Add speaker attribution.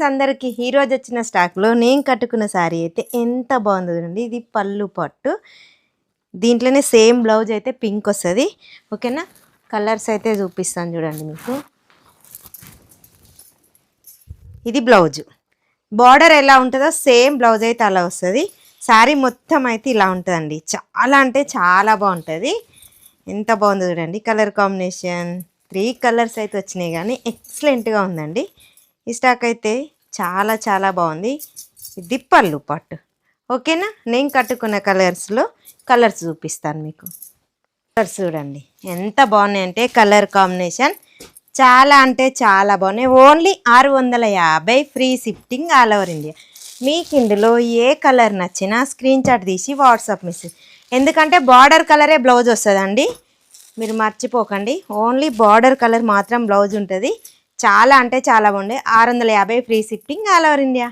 Speaker 1: అందరికి ఈ రోజు వచ్చిన స్టాక్లో నేను కట్టుకున్న శారీ అయితే ఎంత బాగుందో చూడండి. ఇది పళ్ళు పట్టు, దీంట్లోనే సేమ్ బ్లౌజ్ అయితే పింక్ వస్తుంది. ఓకేనా, కలర్స్ అయితే చూపిస్తాను చూడండి మీకు. ఇది బ్లౌజ్, బార్డర్ ఎలా ఉంటుందో సేమ్ బ్లౌజ్ అయితే అలా వస్తుంది. శారీ మొత్తం అయితే ఇలా ఉంటుందండి. చాలా అంటే చాలా బాగుంటుంది. ఎంత బాగుందో చూడండి. కలర్ కాంబినేషన్ 3 కలర్స్ అయితే వచ్చినాయి, కానీ ఎక్సలెంట్గా ఉందండి. ఈ స్టాక్ అయితే చాలా చాలా బాగుంది. ఇది పళ్ళు పట్టు. ఓకేనా, నేను కట్టుకున్న కలర్స్ చూపిస్తాను మీకు. కలర్స్ చూడండి ఎంత బాగున్నాయి అంటే కలర్ కాంబినేషన్ చాలా అంటే చాలా బాగున్నాయి. Only 650 free shifting all over India. మీకు ఇందులో ఏ కలర్ నచ్చినా స్క్రీన్ షాట్ తీసి వాట్సాప్ మెసేజ్, ఎందుకంటే బార్డర్ కలరే బ్లౌజ్ వస్తుందండి, మీరు మర్చిపోకండి. ఓన్లీ బార్డర్ కలర్ మాత్రం బ్లౌజ్ ఉంటుంది. చాలా అంటే చాలా బాగుంది. 650 free shipping all over India.